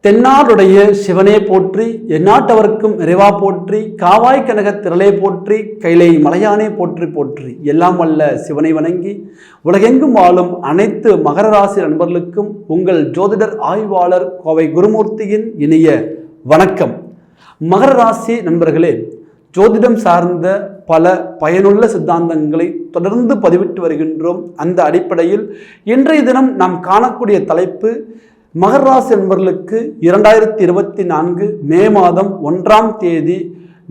தென்னாடுடைய சிவனே போற்றி, எந்நாட்டவர்க்கும் இறைவா போற்றி, காவாய் கனக திரளே போற்றி, கைலை மலையானே போற்றி போற்றி. எல்லாம் வல்ல சிவனை வணங்கி உலகெங்கும் வாழும் அனைத்து மகர ராசி நண்பர்களுக்கும் உங்கள் ஜோதிடர் ஆய்வாளர் கோவை குருமூர்த்தியின் இனிய வணக்கம். மகர ராசி நண்பர்களே, ஜோதிடம் சார்ந்த பல பயனுள்ள சித்தாந்தங்களை தொடர்ந்து பதிவிட்டு வருகின்றோம். அந்த அடிப்படையில் இன்றைய தினம் நாம் காணக்கூடிய தலைப்பு மகர ராசி நண்பர்களுக்கு 2024 மே மாதம் 1ஆம் தேதி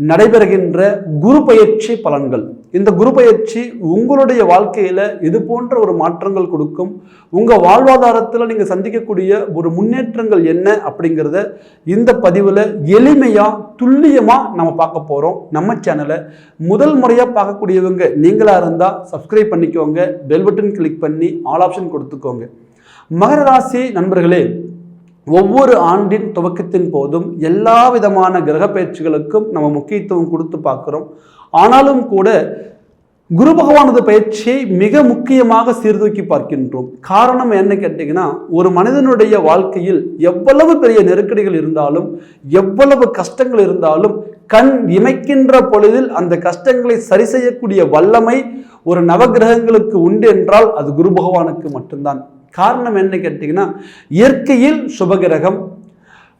நடைபெறுகின்ற குரு பயிற்சி பலன்கள். இந்த குரு பயிற்சி உங்களுடைய வாழ்க்கையில இது போன்ற ஒரு மாற்றங்கள் கொடுக்கும். உங்க வாழ்வாதாரத்தில் நீங்க சந்திக்கக்கூடிய ஒரு முன்னேற்றங்கள் என்ன அப்படிங்கிறத இந்த பதிவுல எளிமையா துல்லியமா நம்ம பார்க்க போறோம். நம்ம சேனலை முதல் முறையா பார்க்கக்கூடியவங்க நீங்களா இருந்தா சப்ஸ்கிரைப் பண்ணிக்கோங்க, பெல் பட்டன் கிளிக் பண்ணி ஆல் ஆப்ஷன் கொடுத்துக்கோங்க. மகர ராசி நண்பர்களே, ஒவ்வொரு ஆண்டின் துவக்கத்தின் போதும் எல்லா விதமான கிரக பயிற்சிகளுக்கும் நம்ம முக்கியத்துவம் கொடுத்து பார்க்கிறோம். ஆனாலும் கூட குரு பகவானது பயிற்சியை மிக முக்கியமாக சீர்தூக்கி பார்க்கின்றோம். காரணம் என்ன கேட்டீங்கன்னா, ஒரு மனிதனுடைய வாழ்க்கையில் எவ்வளவு பெரிய நெருக்கடிகள் இருந்தாலும், எவ்வளவு கஷ்டங்கள் இருந்தாலும், கண் இமைக்கின்ற பொழுதில் அந்த கஷ்டங்களை சரி செய்யக்கூடிய வல்லமை ஒரு நவகிரகங்களுக்கு உண்டு என்றால் அது குரு பகவானுக்கு மட்டும்தான். காரணம் என்ன கேட்டீங்கன்னா, இயற்கையில் சுபகிரகம்,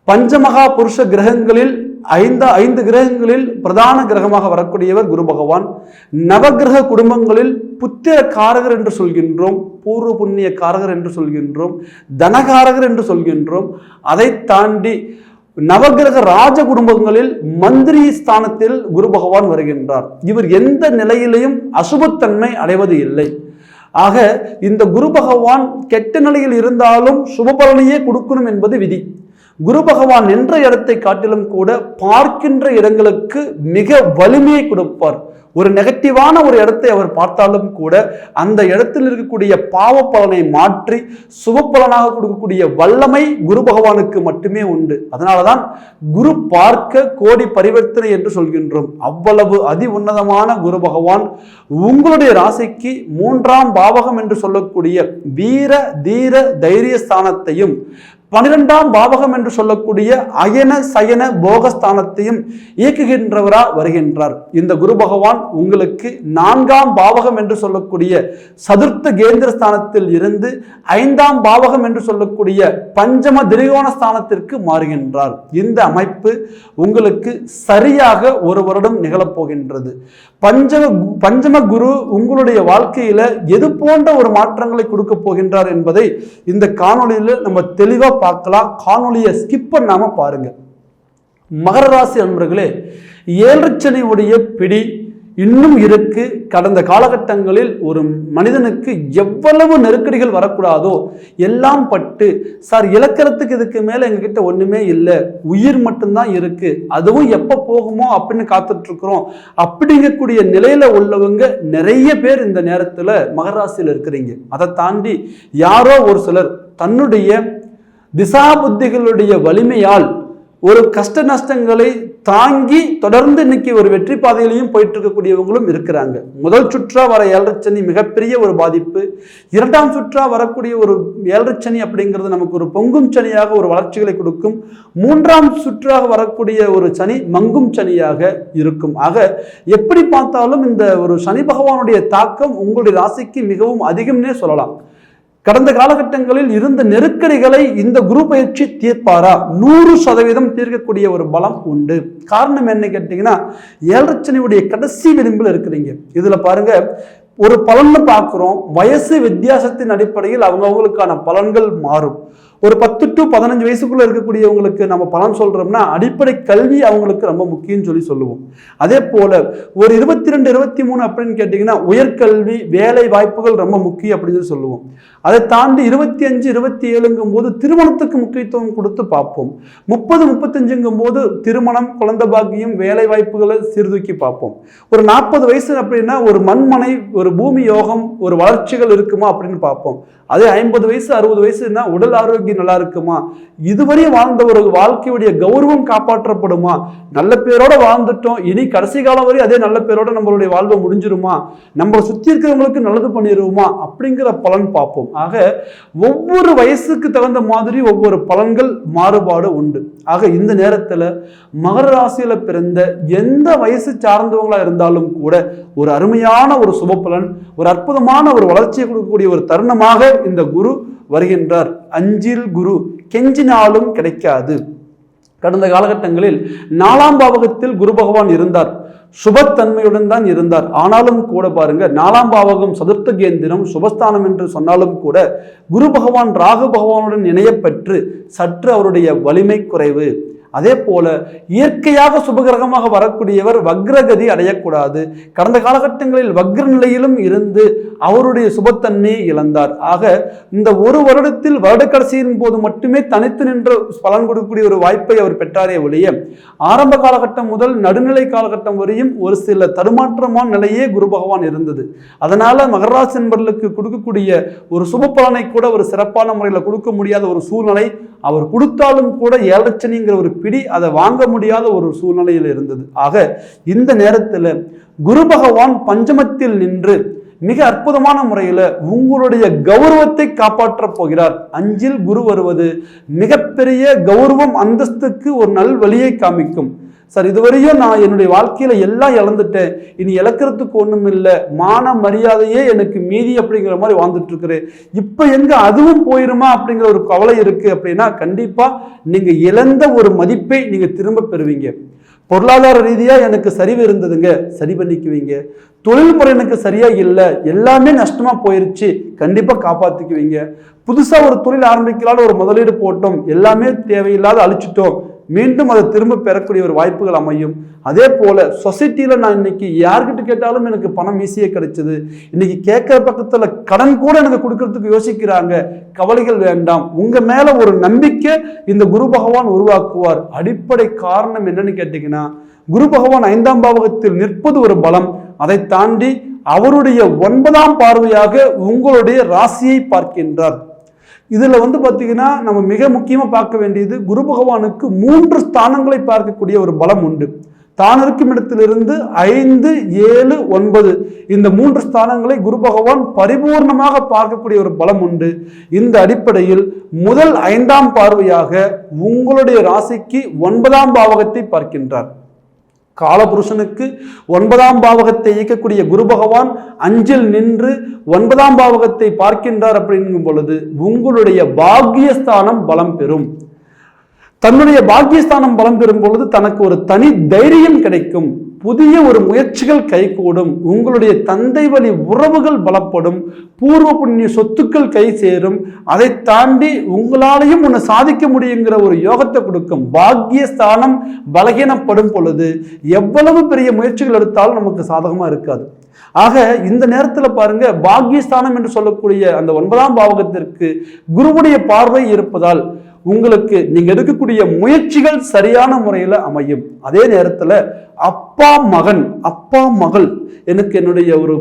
பஞ்சமகா புருஷ கிரகங்களில் ஐந்து கிரகங்களில் பிரதான கிரகமாக வரக்கூடியவர் குரு பகவான். நவகிரக குடும்பங்களில் புத்திர காரகர் என்று சொல்கின்றோம், பூர்வ புண்ணிய காரகர் என்று சொல்கின்றோம், தனகாரகர் என்று சொல்கின்றோம். அதை தாண்டி நவகிரக ராஜ குடும்பங்களில் மந்திரி ஸ்தானத்தில் குரு பகவான் வருகின்றார். இவர் எந்த நிலையிலையும் அசுபத்தன்மை அடைவது இல்லை. ஆக இந்த குரு பகவான் கெட்ட நிலையில் இருந்தாலும் சுப பலனையே கொடுக்கணும் என்பது விதி. குரு பகவான் நின்ற இடத்தை காட்டிலும் கூட பார்க்கின்ற இடங்களுக்கு மிக வலிமையை கொடுப்பார். ஒரு நெகட்டிவான ஒரு இடத்தை அவர் பார்த்தாலும் கூட அந்த இடத்தில் இருக்கக்கூடிய பாவ பலனை மாற்றி சுப பலனாக கொடுக்கக்கூடிய வல்லமை குரு பகவானுக்கு மட்டுமே உண்டு. அதனாலதான் குரு பார்க்க கோடி பரிவர்த்தனை என்று சொல்கின்றோம். அவ்வளவு அதி உன்னதமான குரு பகவான் உங்களுடைய ராசிக்கு 3ஆம் பாவகம் என்று சொல்லக்கூடிய வீர தீர தைரிய ஸ்தானத்தையும் 12ஆம் பாவகம் என்று சொல்லக்கூடிய அயன சயன போகஸ்தானத்தையும் இயக்குகின்றவரா வருகின்றார். இந்த குரு பகவான் உங்களுக்கு 4ஆம் பாவகம் என்று சொல்லக்கூடிய சதுர்த்த கேந்திர ஸ்தானத்தில் இருந்து 5ஆம் பாவகம் என்று சொல்லக்கூடிய பஞ்சம திரிகோண ஸ்தானத்திற்கு மாறுகின்றார். இந்த அமைப்பு உங்களுக்கு சரியாக ஒரு வருடம் நிகழப்போகின்றது. பஞ்சம குரு உங்களுடைய வாழ்க்கையில எது போன்ற ஒரு மாற்றங்களை கொடுக்க போகின்றார் என்பதை இந்த காணொளியில நம்ம தெளிவா பார்க்கலாம். காணொலியை ஸ்கிப் பண்ணாம பாருங்க. மகர ராசி நண்பர்களே, 7 சனியுடைய பிடி இன்னும் இருக்கு. கடந்த காலகட்டங்களில் ஒரு மனிதனுக்கு எவ்வளவு நெருக்கடிகள் வரக்கூடாதோ எல்லாம் பட்டு, சார் இழக்கிறதுக்கு இதுக்கு மேல எங்ககிட்ட ஒண்ணுமே இல்லை, உயிர் மட்டும்தான் இருக்கு, அதுவும் எப்ப போகுமோ அப்படின்னு காத்துட்டு இருக்கிறோம் அப்படிங்கக்கூடிய நிலையில உள்ளவங்க நிறைய பேர் இந்த நேரத்துல மகர ராசியில் இருக்கிறீங்க. அதை தாண்டி யாரோ ஒரு சிலர் தன்னுடைய திசா புத்திகளுடைய வலிமையால் ஒரு கஷ்ட நஷ்டங்களை தாங்கி தொடர்ந்து இன்னைக்கு ஒரு வெற்றி பாதையிலையும் போயிட்டு இருக்கக்கூடியவங்களும் இருக்கிறாங்க. முதல் சுற்றா வர 7 சனி மிகப்பெரிய ஒரு பாதிப்பு. 2ஆம் சுற்றா வரக்கூடிய ஒரு 7 சனி அப்படிங்கிறது நமக்கு ஒரு பொங்கும் சனியாக ஒரு வளர்ச்சிகளை கொடுக்கும். 3ஆம் சுற்றாக வரக்கூடிய ஒரு சனி மங்கும் சனியாக இருக்கும். ஆக எப்படி பார்த்தாலும் இந்த ஒரு சனி பகவானுடைய தாக்கம் உங்களுடைய ராசிக்கு மிகவும் அதிகம்னே சொல்லலாம். கடந்த காலகட்டங்களில் இருந்த நெருக்கடிகளை இந்த குரு பயிற்சி தீர்ப்பாரா? 100% தீர்க்கக்கூடிய ஒரு பலம் உண்டு. காரணம் என்ன கேட்டீங்கன்னா, 7 சனியுடைய கடைசி விளிம்பில் இருக்கிறீங்க. இதுல பாருங்க, ஒரு பலன் பார்க்கிறோம், வயசு வித்தியாசத்தின் அடிப்படையில் அவங்களுக்கான பலன்கள் மாறும். ஒரு 10 to 15 வயசுக்குள்ள இருக்கக்கூடியவங்களுக்கு நம்ம பலன் சொல்றோம்னா அடிப்படை கல்வி அவங்களுக்கு ரொம்ப முக்கியம் சொல்லுவோம். அதே போல ஒரு 22, 23 அப்படின்னு கேட்டீங்கன்னா உயர்கல்வி வேலை வாய்ப்புகள் ரொம்ப முக்கியம் அப்படின்னு சொல்லுவோம். அதை தாண்டி 25, 27ங்கும் போது திருமணத்துக்கு முக்கியத்துவம் கொடுத்து பார்ப்போம். 30, 35ங்கும் போது திருமணம், குழந்தை பாக்கியம், வேலை வாய்ப்புகளை சீர்தூக்கி பார்ப்போம். ஒரு 40 வயசு அப்படின்னா ஒரு மண்மனை, ஒரு பூமி யோகம், ஒரு வளர்ச்சிகள் இருக்குமா அப்படின்னு பார்ப்போம். அதே 50 வயசு 60 வயசுன்னா உடல் ஆரோக்கிய வங்கி நல்லா இருக்குமா, இதுவரை வாழ்ந்த ஒரு வாழ்க்கையுடைய கௌரவம் காப்பாற்றப்படுமா, நல்ல பேரோட வாழ்ந்துட்டோம், இனி கடைசி காலம் வரை அதே நல்ல பேரோட நம்மளுடைய வாழ்வை முடிஞ்சிருமா, நம்ம சுற்றி இருக்கிறவங்களுக்கு நல்லது பண்ணிடுவோமா அப்படிங்கிற பலன் பார்ப்போம். ஆக ஒவ்வொரு வயசுக்கு தகுந்த மாதிரி ஒவ்வொரு பலன்கள் மாறுபாடு உண்டு. ஆக இந்த நேரத்தில் மகர ராசியில பிறந்த எந்த வயசு சார்ந்தவங்களா இருந்தாலும் கூட ஒரு அருமையான ஒரு சுப பலன், ஒரு அற்புதமான ஒரு வளர்ச்சியை கொடுக்கக்கூடிய ஒரு தருணமாக இந்த குரு வருகின்றார். அஞ்சில் குரு கெஞ்சினாலும் கிடைக்காது. கடந்த காலகட்டங்களில் 4ஆம் பாவகத்தில் குரு பகவான் இருந்தார், சுபத்தன்மையுடன் தான் இருந்தார். ஆனாலும் கூட பாருங்க, 4ஆம் பாவகம் சதுர்த்த கேந்திரம் சுபஸ்தானம் என்று சொன்னாலும் கூட குரு பகவான் ராகு பகவானுடன் இணையப்பெற்று சற்று அவருடைய வலிமை குறைவு. அதே போல இயற்கையாக சுபகிரகமாக வரக்கூடியவர் வக்ரகதி அடையக்கூடாது. கடந்த காலகட்டங்களில் வக்ர நிலையிலும் இருந்து அவருடைய சுபத்தன்மையை இழந்தார். ஆக இந்த ஒரு வருடத்தில் வருட கடைசியின் போது மட்டுமே தனித்து நின்று பலன் கொடுக்கக்கூடிய ஒரு வாய்ப்பை அவர் பெற்றாரே ஒழிய ஆரம்ப காலகட்டம் முதல் நடுநிலை காலகட்டம் வரையும் ஒரு சில தடுமாற்றமான நிலையே குரு பகவான் இருந்தது. அதனால மகராசி என்பவர்களுக்கு கொடுக்கக்கூடிய ஒரு சுப பலனை கூட ஒரு சிறப்பான முறையில் கொடுக்க முடியாத ஒரு சூழ்நிலை, அவர் கொடுத்தாலும் கூட ஏழச்சனிங்கிற ஒரு பிடி அதை வாங்க முடியாத ஒரு சூழ்நிலையில் இருந்தது. ஆக இந்த நேரத்தில் குரு பகவான் பஞ்சமத்தில் நின்று மிக அற்புதமான முறையில் உங்களுடைய கௌரவத்தை காப்பாற்றப் போகிறார். அஞ்சில் குரு வருவது மிகப்பெரிய கௌரவம் அந்தஸ்துக்கு ஒரு நல் வழியை காமிக்கும். சார், இதுவரையும் நான் என்னுடைய வாழ்க்கையில எல்லாம் இழந்துட்டேன், இனி இழக்கிறதுக்கு ஒண்ணும் இல்லை, மான மரியாதையே எனக்கு மீதி அப்படிங்கிற மாதிரி வாழ்ந்துட்டு இருக்கிறேன், இப்ப எங்க அதுவும் போயிருமா அப்படிங்கிற ஒரு கவலை இருக்கு அப்படின்னா கண்டிப்பா நீங்க இழந்த ஒரு மதிப்பை நீங்க திரும்ப பெறுவீங்க. பொருளாதார ரீதியா எனக்கு சரிவு இருந்ததுங்க, சரி பண்ணிக்குவீங்க. தொழில் முறை எனக்கு சரியா இல்லை, எல்லாமே நஷ்டமா போயிருச்சு, கண்டிப்பா காப்பாத்திக்குவீங்க. புதுசா ஒரு தொழில் ஆரம்பிக்கலான்னு ஒரு முதலீடு போட்டோம், எல்லாமே தேவையில்லாத அழிச்சிட்டோம், மீண்டும் அதை திரும்ப பெறக்கூடிய ஒரு வாய்ப்புகள் அமையும். அதே போல சொசைட்டியில நான் இன்னைக்கு யார்கிட்ட கேட்டாலும் எனக்கு பணம் ஈஸியா கிடைச்சது, இன்னைக்கு கேட்கிற பக்கத்துல கடன் கூட எனக்கு கொடுக்கறதுக்கு யோசிக்கிறாங்க, கவலைகள் வேண்டாம். உங்க மேல ஒரு நம்பிக்கை இந்த குரு பகவான் உருவாக்குவார். அடிப்படை காரணம் என்னன்னு கேட்டீங்கன்னா, குரு பகவான் 5ஆம் பாவகத்தில் நிற்பது ஒரு பலம். அதை தாண்டி அவருடைய 9ஆம் பார்வையாக உங்களுடைய ராசியை பார்க்கின்றார். இதுல பாத்தீங்கன்னா நம்ம மிக முக்கியமா பார்க்க வேண்டியது, குரு பகவானுக்கு 3 ஸ்தானங்களை பார்க்கக்கூடிய ஒரு பலம் உண்டு. தான் இருக்கும் இடத்திலிருந்து 5, 7, 9 இந்த 3 ஸ்தானங்களை குரு பகவான் பரிபூர்ணமாக பார்க்கக்கூடிய ஒரு பலம் உண்டு. இந்த அடிப்படையில் முதல் 5ஆம் பார்வையாக உங்களுடைய ராசிக்கு 9ஆம் பாவகத்தை பார்க்கின்றார். காலபுருஷனுக்கு 9ஆம் பாவகத்தை இயக்கக்கூடிய குரு பகவான் அஞ்சில் நின்று 9ஆம் பாவகத்தை பார்க்கின்றார். அப்படிங்கும் பொழுது உங்களுடைய பாக்கியஸ்தானம் பலம் பெறும். தன்னுடைய பாக்கியஸ்தானம் பலம் பெறும் பொழுது தனக்கு ஒரு தனி தைரியம் கிடைக்கும், புதிய ஒரு முயற்சிகள் கைகூடும், உங்களுடைய தந்தை வழி உறவுகள் பலப்படும், பூர்வ புண்ணிய சொத்துக்கள் கை சேரும், அதை தாண்டி உங்களாலையும் ஒன்று சாதிக்க முடியுங்கிற ஒரு யோகத்தை கொடுக்கும். பாக்கியஸ்தானம் பலகீனப்படும் பொழுது எவ்வளவு பெரிய முயற்சிகள் எடுத்தாலும் நமக்கு சாதகமா இருக்காது. ஆக இந்த நேரத்தில் பாருங்க, பாக்கியஸ்தானம் என்று சொல்லக்கூடிய அந்த 9ஆம் பாவகத்திற்கு குருவுடைய பார்வை இருப்பதால் உங்களுக்கு நீங்க எடுக்கக்கூடிய முயற்சிகள் சரியான முறையில் அமையும். அதே நேரத்தில் அப்பா மகன், அப்பா மகள், எனக்கு என்னுடைய ஒரு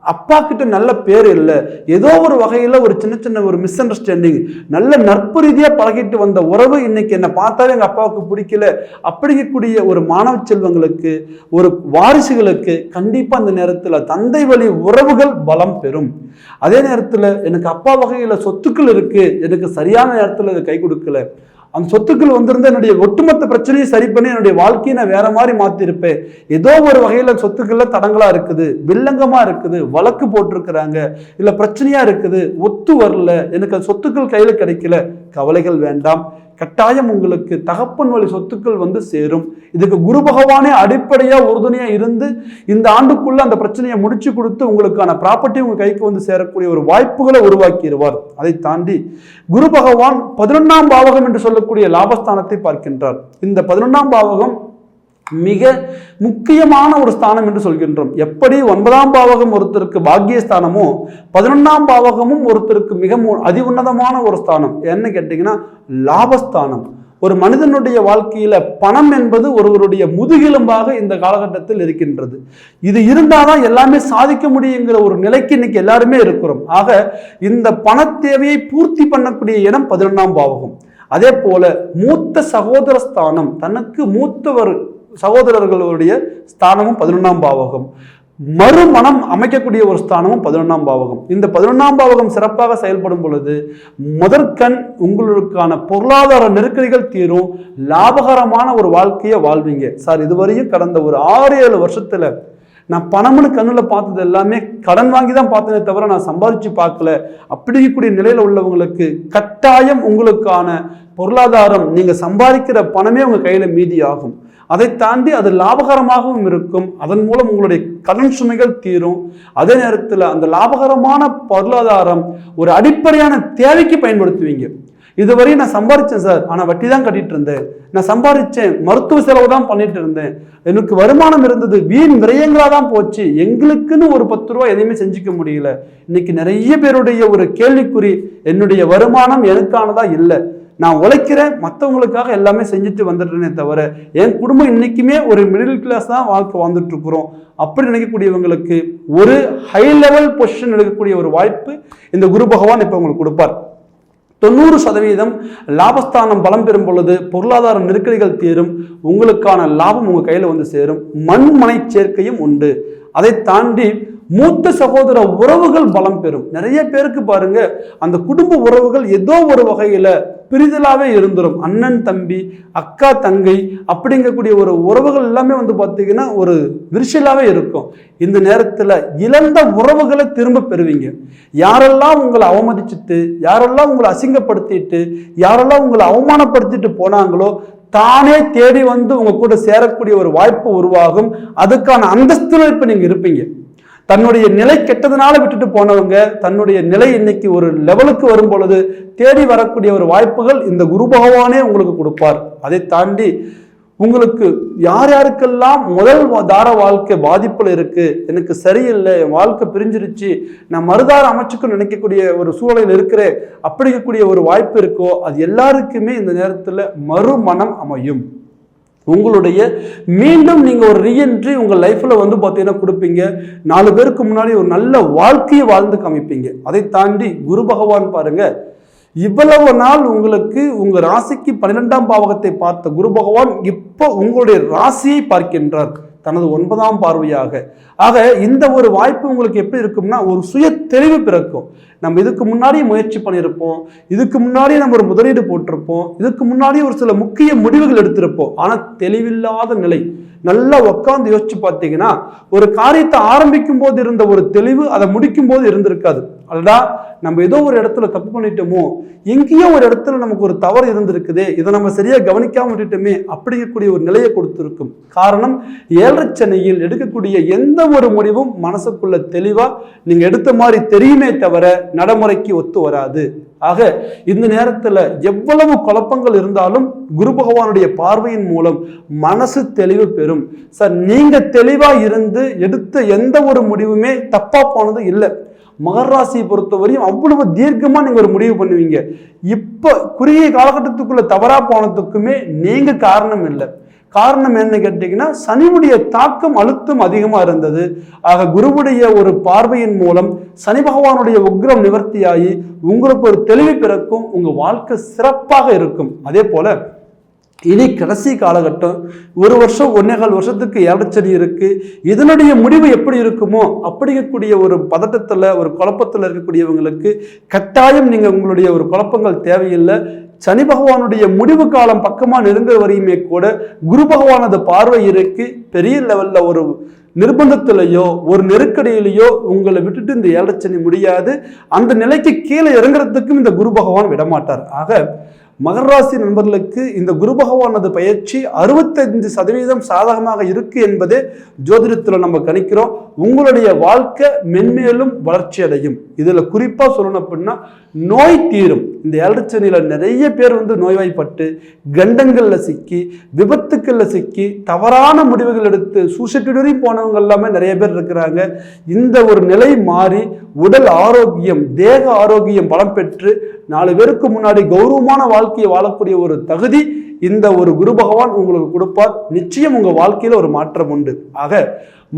அப்பா கிட்ட நல்ல பேர் இல்லை, ஏதோ ஒரு வகையில் ஒரு சின்ன சின்ன ஒரு மிஸ் அண்டர்ஸ்டாண்டிங், நல்ல நட்பு ரீதியாக பழகிட்டு வந்த உறவு இன்னைக்கு என்னை பார்த்தாலே எங்கள் அப்பாவுக்கு பிடிக்கல அப்படிங்கக்கூடிய ஒரு மாணவ செல்வங்களுக்கு, ஒரு வாரிசுகளுக்கு கண்டிப்பாக அந்த நேரத்தில் தந்தை வழி உறவுகள் பலம் பெறும். அதே நேரத்தில் எனக்கு அப்பா வகையில் சொத்துக்கள் இருக்கு, எனக்கு சரியான நேரத்தில் அதை கை கொடுக்கல, அந்த சொத்துக்கள் வந்திருந்த என்னுடைய ஒட்டுமொத்த பிரச்சனையை சரி பண்ணி என்னுடைய வாழ்க்கையை நான் வேற மாதிரி மாத்திருப்பேன், ஏதோ ஒரு வகையில சொத்துக்கள்ல தடங்களா இருக்குது, வில்லங்கமா இருக்குது, வழக்கு போட்டிருக்கிறாங்க, இல்ல பிரச்சனையா இருக்குது, ஒத்து வரல, எனக்கு அந்த சொத்துக்கள் கையில கிடைக்கல, கவலைகள் வேண்டாம். கட்டாயம் உங்களுக்கு தகப்பன் வழி சொத்துக்கள் சேரும். இதுக்கு குரு பகவானே அடிப்படையா உறுதுணையா இருந்து இந்த ஆண்டுக்குள்ள அந்த பிரச்சனையை முடிச்சு கொடுத்து உங்களுக்கான ப்ராப்பர்ட்டி உங்க கைக்கு சேரக்கூடிய ஒரு வாய்ப்புகளை உருவாக்கிடுவார். அதை தாண்டி குரு பகவான் 11ஆம் பாவகம் என்று சொல்லக்கூடிய லாபஸ்தானத்தை பார்க்கின்றார். இந்த 11ஆம் பாவகம் மிக முக்கியமான ஒரு ஸ்தானம் என்று சொல்கின்றோம். எப்படி 9ஆம் பாவகம் ஒருத்தருக்கு பாக்கியஸ்தானமோ 11ஆம் பாவகமும் ஒருத்தருக்கு மிக அதி உன்னதமான ஒரு ஸ்தானம். என்ன கேட்டீங்கன்னா லாபஸ்தானம். ஒரு மனிதனுடைய வாழ்க்கையில பணம் என்பது ஒருவருடைய முதுகெலும்பாக இந்த காலகட்டத்தில் இருக்கின்றது. இது இருந்தாதான் எல்லாமே சாதிக்க முடியுங்கிற ஒரு நிலைக்கு இன்னைக்கு எல்லாருமே இருக்கிறோம். ஆக இந்த பண தேவையை பூர்த்தி பண்ணக்கூடிய இடம் 11ஆம் பாவகம். அதே போல மூத்த சகோதர ஸ்தானம், தனக்கு மூத்தவர் சகோதரர்களுடைய ஸ்தானமும் 11ஆம் பாவகம். மறுமணம் அமைக்கக்கூடிய ஒரு ஸ்தானமும் 11ஆம் பாவகம். இந்த 11ஆம் பாவகம் சிறப்பாக செயல்படும் பொழுது முதற்கண் உங்களுக்கான பொருளாதார நெருக்கடிகள் தீரும், லாபகரமான ஒரு வாழ்க்கையை வாழ்வீங்க. சார், இதுவரையும் கடந்த ஒரு 6-7 வருஷத்துல நான் பணம்னு கண்ணில் பார்த்தது எல்லாமே கடன் வாங்கி தான் பார்த்ததே தவிர நான் சம்பாதிச்சு பார்க்கல அப்படிங்கக்கூடிய நிலையில் உள்ளவங்களுக்கு கட்டாயம் உங்களுக்கான பொருளாதாரம், நீங்க சம்பாதிக்கிற பணமே உங்க கையில மீதி ஆகும். அதை தாண்டி அது லாபகரமாகவும் இருக்கும். அதன் மூலம் உங்களுடைய கடன் சுமைகள் தீரும். அதே நேரத்தில் அந்த லாபகரமான பொருளாதாரம் ஒரு அடிப்படையான தேவைக்கு பயன்படுத்துவீங்க. இதுவரை நான் சம்பாதிச்சேன் சார், ஆனால் வட்டி தான் கட்டிட்டு இருந்தேன். நான் சம்பாதிச்சேன், மருத்துவ செலவு தான் பண்ணிட்டு இருந்தேன். எனக்கு வருமானம் இருந்தது, வீண் விரயங்களா தான் போச்சு. எங்களுக்குன்னு ஒரு 10 ரூபா எதையுமே செஞ்சுக்க முடியல. இன்னைக்கு நிறைய பேருடைய ஒரு கேள்விக்குறி, என்னுடைய வருமானம் எனக்கானதா இல்லை, நான் உழைக்கிறேன், மற்றவங்களுக்காக எல்லாமே செஞ்சுட்டு வந்துடுறேனே தவிர என் குடும்பம் இன்னைக்குமே ஒரு மிடில் கிளாஸ் தான் வாழ்க்கை வாழ்ந்துட்டு இருக்கிறோம் அப்படி நினைக்கக்கூடியவங்களுக்கு ஒரு ஹை லெவல் பொசிஷன் எடுக்கக்கூடிய ஒரு வாய்ப்பு இந்த குரு பகவான் இப்போ உங்களுக்கு கொடுப்பார். 90% லாபஸ்தானம் பலம் பெறும் பொழுது பொருளாதார நெருக்கடிகள் தீரும், உங்களுக்கான லாபம் உங்க கையில வந்து சேரும், மண்மனை சேர்க்கையும் உண்டு. அதை தாண்டி மூத்த சகோதர உறவுகள் பலம் பெறும். நிறைய பேருக்கு பாருங்க, அந்த குடும்ப உறவுகள் ஏதோ ஒரு வகையில பிரிதலாவே இருந்துரும். அண்ணன் தம்பி, அக்கா தங்கை அப்படிங்கக்கூடிய ஒரு உறவுகள் எல்லாமே வந்து பார்த்தீங்கன்னா ஒரு விரிசலாவே இருக்கும். இந்த நேரத்துல இழந்த உறவுகளை திரும்ப பெறுவீங்க. யாரெல்லாம் உங்களை அவமதிச்சுட்டு, யாரெல்லாம் உங்களை அசிங்கப்படுத்திட்டு, யாரெல்லாம் உங்களை அவமானப்படுத்திட்டு போனாங்களோ தானே தேடி வந்து உங்க கூட சேரக்கூடிய ஒரு வாய்ப்பு உருவாகும். அதுக்கான அந்தஸ்துல இப்ப நீங்க இருப்பீங்க. தன்னுடைய நிலை கெட்டதுனால விட்டுட்டு போனவங்க தன்னுடைய நிலை இன்னைக்கு ஒரு லெவலுக்கு வரும் பொழுது தேடி வரக்கூடிய ஒரு வாய்ப்புகள் இந்த குரு பகவானே உங்களுக்கு கொடுப்பார். அதை தாண்டி உங்களுக்கு யார் யாருக்கெல்லாம் முதல் தார வாழ்க்கை பாதிப்புல இருக்கு, எனக்கு சரியில்லை, என் வாழ்க்கை பிரிஞ்சிருச்சு, நான் மறுதார அமைச்சுக்கு நினைக்கக்கூடிய ஒரு சூழலில் இருக்கிறேன் அப்படிங்கக்கூடிய ஒரு வாய்ப்பு இருக்கோ அது எல்லாருக்குமே இந்த நேரத்துல மறுமணம் அமையும். உங்களுடைய மீண்டும் நீங்க ஒரு ரீஎன்ட்ரி உங்க லைஃப்ல வந்து பார்த்தீங்கன்னா கொடுப்பீங்க. 4 பேருக்கு முன்னாடி ஒரு நல்ல வாழ்க்கையை வாழ்ந்து காமிப்பீங்க. அதை தாண்டி குரு பகவான் பாருங்க, இவ்வளவு நாள் உங்களுக்கு உங்க ராசிக்கு 12ஆம் பாவகத்தை பார்த்த குரு பகவான் இப்போ உங்களுடைய ராசியை பார்க்கின்றார் தனது 9ஆம் பார்வையாக. ஆக இந்த ஒரு வாய்ப்பு உங்களுக்கு எப்படி இருக்கும்னா ஒரு சுய தெளிவு பிறக்கும். நம்ம இதுக்கு முன்னாடி முயற்சி பண்ணியிருப்போம், இதுக்கு முன்னாடி நம்ம ஒரு முதலீடு போட்டிருப்போம், இதுக்கு முன்னாடி ஒரு சில முக்கிய முடிவுகள் எடுத்திருப்போம், ஆனால் தெளிவில்லாத நிலை. நல்லா உட்காந்து யோசிச்சு பார்த்தீங்கன்னா ஒரு காரியத்தை ஆரம்பிக்கும் போது இருந்த ஒரு தெளிவு அதை முடிக்கும் போது இருந்திருக்காது. அல்லடா நம்ம ஏதோ ஒரு இடத்துல தப்பு பண்ணிட்டோமோ, எங்கேயோ ஒரு இடத்துல நமக்கு ஒரு தவறு இருந்திருக்குதே, இதை நம்ம சரியா கவனிக்காம விட்டுட்டோமே அப்படிங்கக்கூடிய ஒரு நிலையை கொடுத்திருக்கும். காரணம் 7 சனியில் எடுக்கக்கூடிய எந்த ஒரு முடிவும் மனசுக்குள்ள தெளிவா நீங்க எடுத்த மாதிரி தெரியுமே தவிர நடைமுறைக்கு ஒத்து வராது. ஆக இந்த நேரத்துல எவ்வளவு குழப்பங்கள் இருந்தாலும் குரு பகவானுடைய பார்வையின் மூலம் மனசு தெளிவு பெறும். சார், நீங்க தெளிவா இருந்து எடுத்த எந்த ஒரு முடிவுமே தப்பா போனது இல்லை. மகர ராசியை பொறுத்தவரையும் அவ்வளவு தீர்க்கமா நீங்க ஒரு முடிவு பண்ணுவீங்க. இப்ப குறுகிய காலகட்டத்துக்குள்ள தவறா போனதுக்குமே நீங்க காரணம் இல்லை. காரணம் என்ன கேட்டீங்கன்னா சனியுடைய தாக்கம் அழுத்தம் அதிகமா இருந்தது. ஆக குருவுடைய ஒரு பார்வையின் மூலம் சனி பகவானுடைய உக்ரம் நிவர்த்தியாகி உங்களுக்கு ஒரு தெளிவு பிறக்கும், உங்க வாழ்க்கை சிறப்பாக இருக்கும். அதே போல இனி கடைசி காலகட்டம் 1 வருஷம் 1.25 வருஷத்துக்கு 7 சனி இருக்கு. இதனுடைய முடிவு எப்படி இருக்குமோ அப்படிங்கக்கூடிய ஒரு பதட்டத்துல ஒரு குழப்பத்துல இருக்கக்கூடியவங்களுக்கு கட்டாயம் நீங்க உங்களுடைய ஒரு குழப்பங்கள் தேவையில்லை. சனி பகவானுடைய முடிவு காலம் பக்கமா நெருங்குற வரையுமே கூட குரு பகவானது பார்வை இருக்கு. பெரிய லெவல்ல ஒரு நிர்பந்தத்திலேயோ ஒரு நெருக்கடியிலேயோ உங்களை விட்டுட்டு இந்த 7 சனி முடியாது. அந்த நிலைக்கு கீழே இறங்குறதுக்கும் இந்த குரு பகவான் விடமாட்டார். ஆக மகர ராசி நண்பர்களுக்கு இந்த குரு பகவானது பயிற்சி 65% சாதகமாக இருக்கு என்பதே ஜோதிடத்தில் நம்ம கணிக்கிறோம். உங்களுடைய வாழ்க்கை மென்மேலும் வளர்ச்சி அடையும். இதுல குறிப்பா சொல்லணும் அப்படின்னா நோய் தீரும். இந்த 7 சனியில நிறைய பேர் வந்து நோய்வாய்ப்பட்டு கண்டங்கள்ல சிக்கி விபத்துக்கள்ல சிக்கி தவறான முடிவுகள் எடுத்து சூசைட் போனவங்க எல்லாமே நிறைய பேர் இருக்கிறாங்க. இந்த ஒரு நிலை மாறி உடல் ஆரோக்கியம் தேக ஆரோக்கியம் பலம் பெற்று 4 பேருக்கு முன்னாடி கௌரவமான வாழ்க்கையை வாழக்கூடிய ஒரு தகுதி இந்த ஒரு குரு பகவான் உங்களுக்கு கொடுப்பார். நிச்சயம் உங்க வாழ்க்கையில ஒரு மாற்றம் உண்டு. ஆக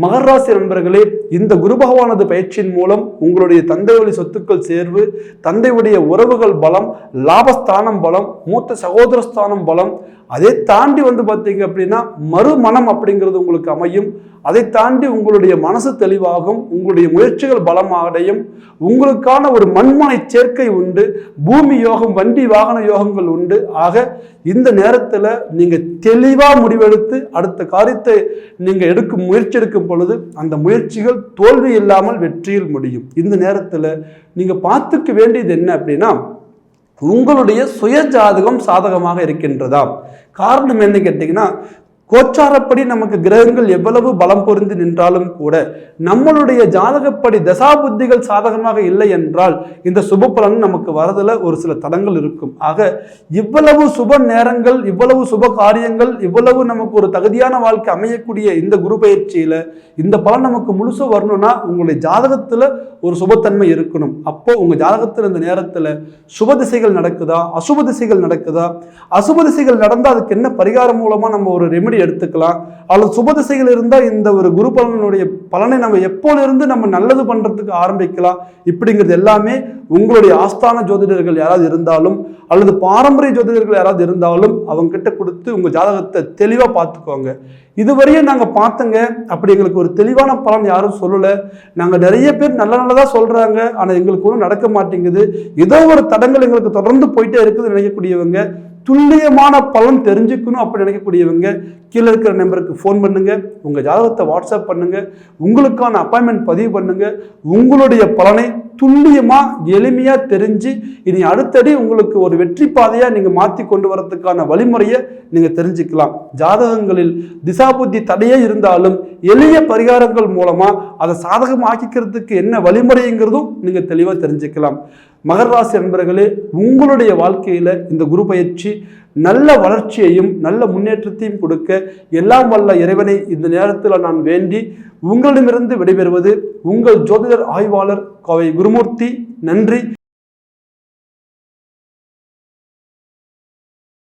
மகர ராசி நண்பர்களே, இந்த குரு பகவானது பயிற்சியின் மூலம் உங்களுடைய தந்தை வழி சொத்துக்கள் சேர்வு, தந்தையுடைய உறவுகள் பலம், லாபஸ்தானம் பலம், மூத்த சகோதர ஸ்தானம் பலம், அதை தாண்டி பார்த்தீங்க அப்படின்னா மறுமணம் அப்படிங்கிறது உங்களுக்கு அமையும். அதை தாண்டி உங்களுடைய மனசு தெளிவாகும், உங்களுடைய முயற்சிகள் பலமடையும், உங்களுக்கான ஒரு மண்மனை சேர்க்கை உண்டு, பூமி யோகம், வண்டி வாகன யோகங்கள் உண்டு. ஆக இந்த நேரத்தில் நீங்க தெளிவா முடிவெடுத்து அடுத்த காரியத்தை நீங்க முயற்சி எடுக்கும் பொழுது அந்த முயற்சிகள் தோல்வி இல்லாமல் வெற்றியில் முடியும். இந்த நேரத்தில் நீங்க பார்த்துக்க வேண்டியது என்ன அப்படின்னா, உங்களுடைய சுய ஜாதகம் சாதகமாக இருக்கின்றதா? காரணம் என்ன கேட்டீங்கன்னா, கோச்சாரப்படி நமக்கு கிரகங்கள் எவ்வளவு பலம் பொருந்தி நின்றாலும் கூட நம்மளுடைய ஜாதகப்படி தசாபுத்திகள் சாதகமாக இல்லை என்றால் இந்த சுப பலன் நமக்கு வரதுல ஒரு சில தடங்கள் இருக்கும். ஆக இவ்வளவு சுப நேரங்கள், இவ்வளவு சுப காரியங்கள், இவ்வளவு நமக்கு ஒரு தகுதியான வாழ்க்கை அமையக்கூடிய இந்த குரு பயிற்சியில இந்த பலன் நமக்கு முழுசு வரணும்னா உங்களுடைய ஜாதகத்துல ஒரு சுபத்தன்மை இருக்கணும். அப்போ உங்க ஜாதகத்துல இந்த நேரத்துல சுப திசைகள் நடக்குதா, அசுப திசைகள் நடக்குதா, அசுப திசைகள் நடந்தா அதுக்கு என்ன பரிகாரம் மூலமா நம்ம ஒரு ரெமெடி எடுத்துக்கலாம், அல்லது சுப திசைகள் இருந்தால் இந்த ஒரு குரு பலனுடைய பலனை நம்ம எப்போலிருந்து நம்ம நல்லது பண்றதுக்கு ஆரம்பிக்கலாம். இப்படிங்கிறது எல்லாமே உங்களுடைய ஆஸ்தான ஜோதிடர்கள் யாராவது இருந்தாலும் அல்லது பாரம்பரிய ஜோதிடர்கள் யாராவது இருந்தாலும் அவங்க கிட்ட கொடுத்து உங்க ஜாதகத்தை தெளிவா பார்த்துக்கோங்க. இதுவரையும் நாங்க பார்த்தங்க, அப்படி எங்களுக்கு ஒரு தெளிவான பலன் யாரும் சொல்லல, நாங்க நிறைய பேர் நல்ல நல்லதா சொல்றாங்க, ஆனா எங்களுக்கு ஒன்றும் நடக்க மாட்டேங்குது, ஏதோ ஒரு தடங்கள் எங்களுக்கு தொடர்ந்து போயிட்டே இருக்குதுன்னு நினைக்கக்கூடியவங்க, துல்லியமான பலன் தெரிஞ்சுக்கணும் அப்படி நினைக்கக்கூடியவங்க கீழே இருக்கிற நம்பருக்கு ஃபோன் பண்ணுங்க, உங்க ஜாதகத்தை வாட்ஸ்அப் பண்ணுங்க, உங்களுக்கான அப்பாயின்மெண்ட் பதிவு பண்ணுங்க. உங்களுடைய பலனை துல்லியமா எளிமையா தெரிஞ்சு இனி அடுத்தடி உங்களுக்கு ஒரு வெற்றி பாதையா நீங்க மாற்றி கொண்டு வரதுக்கான வழிமுறையை நீங்க தெரிஞ்சுக்கலாம். ஜாதகங்களில் திசாபுத்தி தடையே இருந்தாலும் எளிய பரிகாரங்கள் மூலமா அதை சாதகமாக்கிக்கிறதுக்கு என்ன வழிமுறைங்கிறதும் நீங்க தெளிவா தெரிஞ்சுக்கலாம். மகர ராசி நண்பர்களே, உங்களுடைய வாழ்க்கையில இந்த குரு பயிற்சி நல்ல வளர்ச்சியையும் நல்ல முன்னேற்றத்தையும் கொடுக்க எல்லாம் வல்ல இறைவனை இந்த நேரத்தில் நான் வேண்டி உங்களிடமிருந்து விடைபெறுவது உங்கள் ஜோதிடர் ஆய்வாளர் கோவை குருமூர்த்தி. நன்றி.